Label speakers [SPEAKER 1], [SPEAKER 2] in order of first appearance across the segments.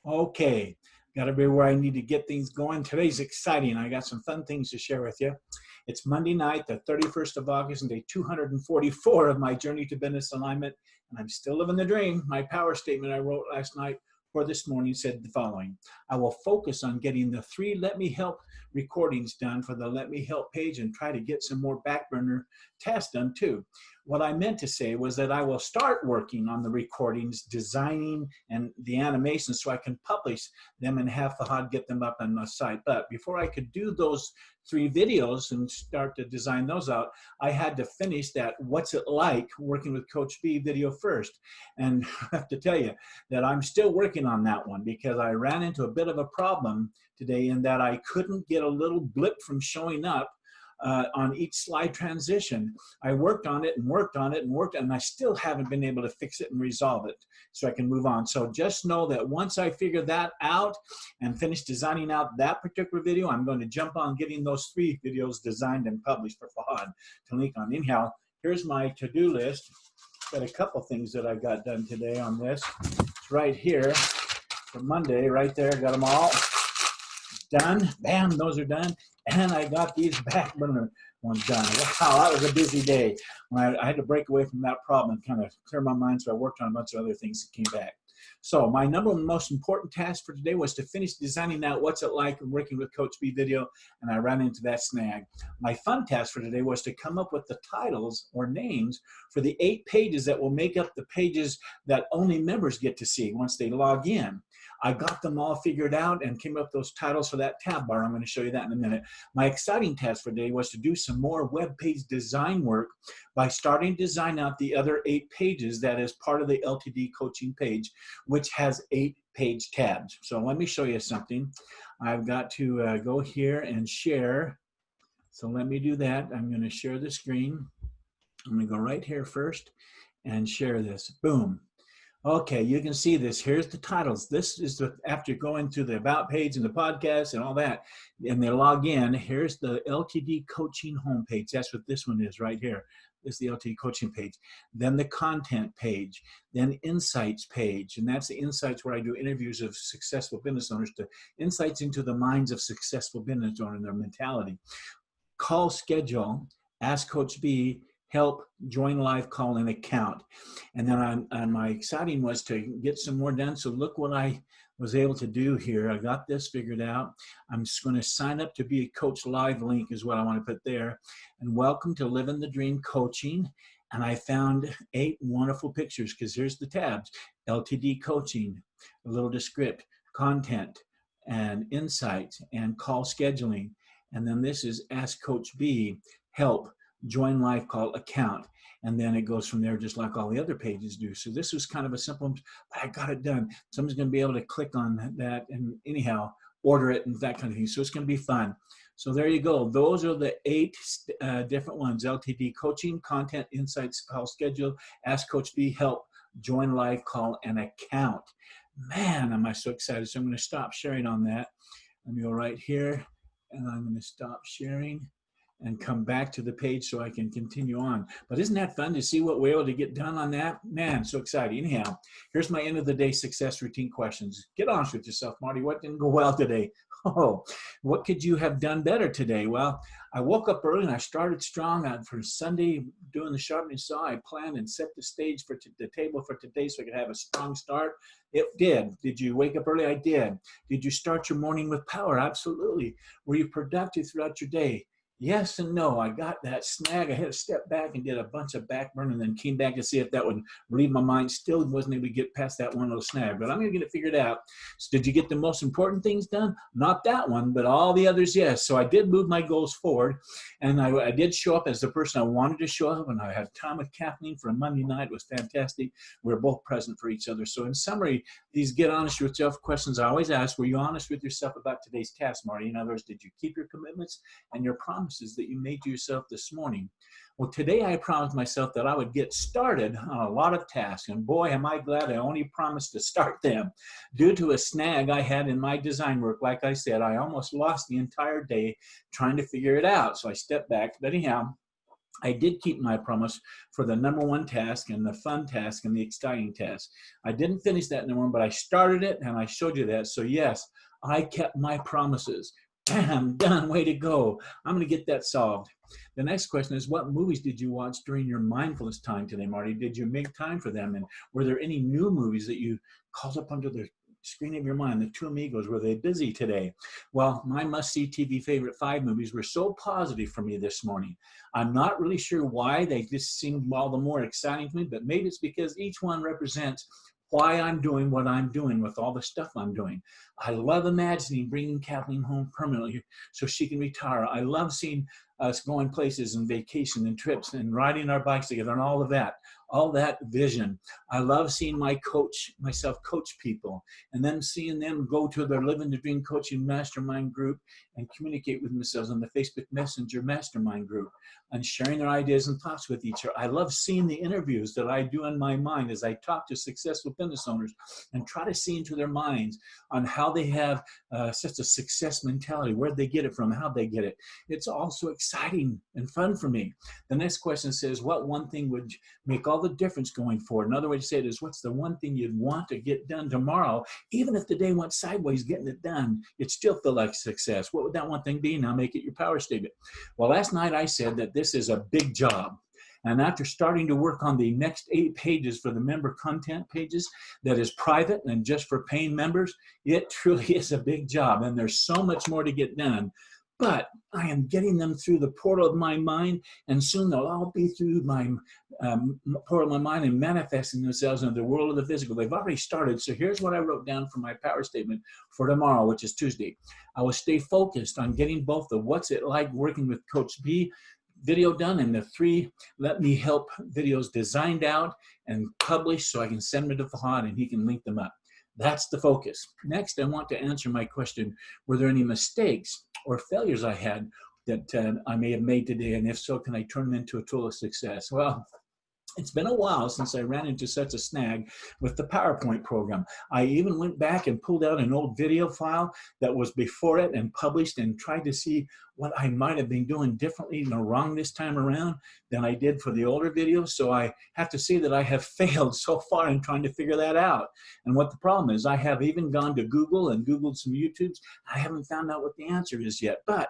[SPEAKER 1] Okay, got to be where I need to get things going. Today's exciting. I got some fun things to share with you. It's Monday night, the 31st of August, and day 244 of my journey to business alignment. And I'm still living the dream. My power statement I wrote last night for this morning said the following: I will focus on getting the 3 Let Me Help recordings done for the Let Me Help page and try to get some more back burner tasks done too. What I meant to say was that I will start working on the recordings, designing and the animations so I can publish them and have Fahad get them up on the site. But before I could do those 3 videos and start to design those out, I had to finish that What's It Like Working with Coach B video first. And I have to tell you that I'm still working on that one because I ran into a bit of a problem today in that I couldn't get a little blip from showing up on each slide transition. I worked on it and worked on it and worked, and I still haven't been able to fix it and resolve it so I can move on. So just know that once I figure that out and finish designing out that particular video, I'm going to jump on getting those 3 videos designed and published for Fahad to link on. Anyhow, here's my to-do list. Got a couple things that I got done today on this. It's right here for Monday, right there. Got them all done. Bam, those are done. And I got these back burner ones done. Wow, that was a busy day. When I had to break away from that problem and kind of clear my mind, so I worked on a bunch of other things that came back. So my number one most important task for today was to finish designing out What's It Like Working with Coach B video, and I ran into that snag. My fun task for today was to come up with the titles or names for the 8 pages that will make up the pages that only members get to see once they log in. I got them all figured out and came up with those titles for that tab bar. I'm going to show you that in a minute. My exciting task for today was to do some more web page design work by starting to design out the other 8 pages that is part of the LTD coaching page, which has 8 page tabs. So let me show you something. I've got to go here and share. So let me do that. I'm going to share the screen. I'm going to go right here first and share this. Boom. Okay, you can see this. Here's the titles. This is after going to the About page and the podcast and all that, and they log in. Here's the LTD coaching homepage. That's what this one is right here. This is the LTD coaching page. Then the content page. Then insights page, and that's the insights where I do interviews of successful business owners to insights into the minds of successful business owners and their mentality. Call schedule. Ask Coach B. Help, join live call, and account. And then on my exciting was to get some more done. So look what I was able to do here. I got this figured out. I'm just going to sign up to be a Coach Live link is what I want to put there. And welcome to Living the Dream Coaching. And I found 8 wonderful pictures because here's the tabs: LTD coaching, a little descript, content, and insights, and call scheduling. And then this is Ask Coach B, help, join live call, account. And then it goes from there just like all the other pages do. So this was kind of a simple, but I got it done. Someone's going to be able to click on that and anyhow order it and that kind of thing. So it's going to be fun. So there you go. Those are the 8 different ones: LTD coaching, content, insights, call schedule, Ask Coach B, help, join live call, and account. Man, am I so excited. So I'm going to stop sharing on that. Let me go right here, and I'm going to stop sharing and come back to the page so I can continue on. But isn't that fun to see what we're able to get done on that? Man, so exciting. Anyhow, here's my end of the day success routine questions. Get honest with yourself, Marty. What didn't go well today? Oh, what could you have done better today? Well, I woke up early and I started strong for Sunday doing the sharpening saw. I planned and set the stage for the table for today so I could have a strong start. It did. Did you wake up early? I did. Did you start your morning with power? Absolutely. Were you productive throughout your day? Yes and no. I got that snag. I had to step back and did a bunch of back burn and then came back to see if that would relieve my mind. Still wasn't able to get past that one little snag, but I'm going to get it figured out. So did you get the most important things done? Not that one, but all the others, yes. So I did move my goals forward, and I did show up as the person I wanted to show up, and I had time with Kathleen for a Monday night. It was fantastic. We were both present for each other. So in summary, these get honest with yourself questions I always ask. Were you honest with yourself about today's task, Marty? In other words, did you keep your commitments and your promises that you made to yourself this morning? Well, today I promised myself that I would get started on a lot of tasks, and boy, am I glad I only promised to start them. Due to a snag I had in my design work, like I said, I almost lost the entire day trying to figure it out. So I stepped back, but anyhow, I did keep my promise for the #1 task and the fun task and the exciting task. I didn't finish that #1, but I started it and I showed you that. So yes, I kept my promises. Bam, done, way to go. I'm going to get that solved. The next question is, what movies did you watch during your mindfulness time today, Marty? Did you make time for them? And were there any new movies that you called up onto the screen of your mind? The Two Amigos, were they busy today? Well, my must-see TV favorite 5 movies were so positive for me this morning. I'm not really sure why. They just seemed all the more exciting to me, but maybe it's because each one represents why I'm doing what I'm doing with all the stuff I'm doing. I love imagining bringing Kathleen home permanently so she can retire. I love seeing us going places and vacation and trips and riding our bikes together and all that vision. I love seeing myself coach people, and then seeing them go to their Living the Dream Coaching Mastermind group and communicate with themselves on the Facebook Messenger Mastermind group and sharing their ideas and thoughts with each other. I love seeing the interviews that I do in my mind as I talk to successful business owners and try to see into their minds on how they have such a success mentality, where they get it from, how they get it. It's also exciting and fun for me. The next question says, what one thing would make all the difference going forward? Another way to say it is, what's the one thing you'd want to get done tomorrow? Even if the day went sideways, getting it done, it still feel like success. What would that one thing be? Now make it your power statement. Well, last night I said that this is a big job. And after starting to work on the next 8 pages for the member content pages that is private and just for paying members, it truly is a big job. And there's so much more to get done. But I am getting them through the portal of my mind, and soon they'll all be through my portal of my mind and manifesting themselves in the world of the physical. They've already started. So here's what I wrote down for my power statement for tomorrow, which is Tuesday. I will stay focused on getting both the What's It Like Working with Coach B video done and the 3 Let Me Help videos designed out and published so I can send them to Fahad and he can link them up. That's the focus. Next, I want to answer my question, were there any mistakes or failures I had that I may have made today? And if so, can I turn them into a tool of success? Well, it's been a while since I ran into such a snag with the PowerPoint program. I even went back and pulled out an old video file that was before it and published and tried to see what I might have been doing differently or wrong this time around than I did for the older videos. So I have to say that I have failed so far in trying to figure that out. And what the problem is, I have even gone to Google and Googled some YouTubes. I haven't found out what the answer is yet, but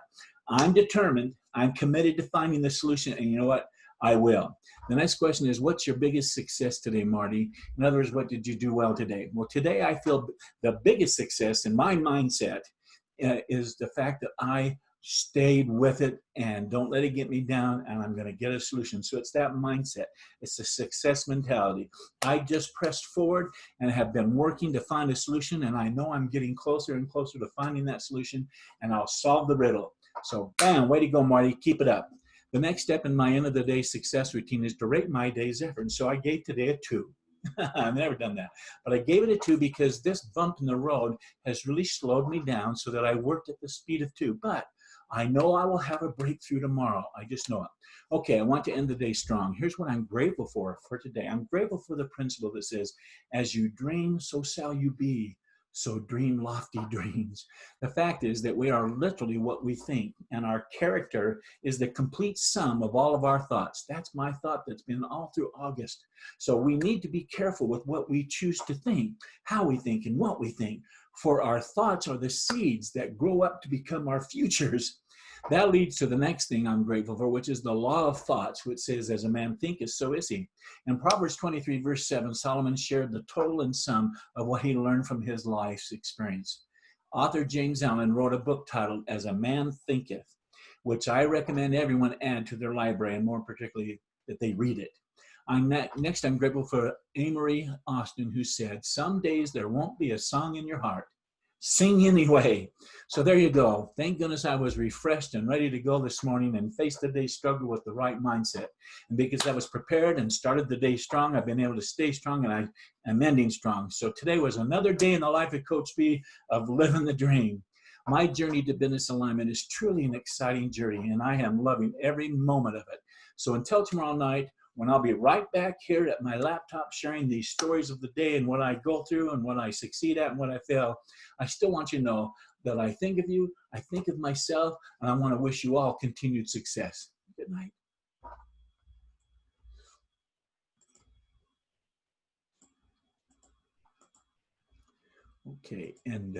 [SPEAKER 1] I'm determined. I'm committed to finding the solution. And you know what? I will. The next question is, what's your biggest success today, Marty? In other words, what did you do well today? Well, today I feel the biggest success in my mindset is the fact that I stayed with it and don't let it get me down, and I'm going to get a solution. So it's that mindset. It's a success mentality. I just pressed forward and have been working to find a solution, and I know I'm getting closer and closer to finding that solution, and I'll solve the riddle. So bam, way to go, Marty. Keep it up. The next step in my end of the day success routine is to rate my day's effort. And so I gave today a 2. I've never done that. But I gave it a 2 because this bump in the road has really slowed me down so that I worked at the speed of 2. But I know I will have a breakthrough tomorrow. I just know it. Okay, I want to end the day strong. Here's what I'm grateful for today. I'm grateful for the principle that says, as you dream, so shall you be. So dream lofty dreams. The fact is that we are literally what we think, and our character is the complete sum of all of our thoughts. That's my thought that's been all through August. So we need to be careful with what we choose to think, how we think, and what we think. For our thoughts are the seeds that grow up to become our futures. That leads to the next thing I'm grateful for, which is the law of thoughts, which says, as a man thinketh, so is he. In Proverbs 23, verse 7, Solomon shared the total and sum of what he learned from his life's experience. Author James Allen wrote a book titled, As a Man Thinketh, which I recommend everyone add to their library, and more particularly that they read it. Next, I'm grateful for Amory Austin, who said, some days there won't be a song in your heart. Sing anyway. So there you go. Thank goodness I was refreshed and ready to go this morning and face the day's struggle with the right mindset. And because I was prepared and started the day strong, I've been able to stay strong, and I am ending strong. So today was another day in the life of Coach B of living the dream. My journey to business alignment is truly an exciting journey, and I am loving every moment of it. So until tomorrow night, when I'll be right back here at my laptop sharing these stories of the day and what I go through and what I succeed at and what I fail, I still want you to know that I think of you, I think of myself, and I want to wish you all continued success. Good night. Okay, and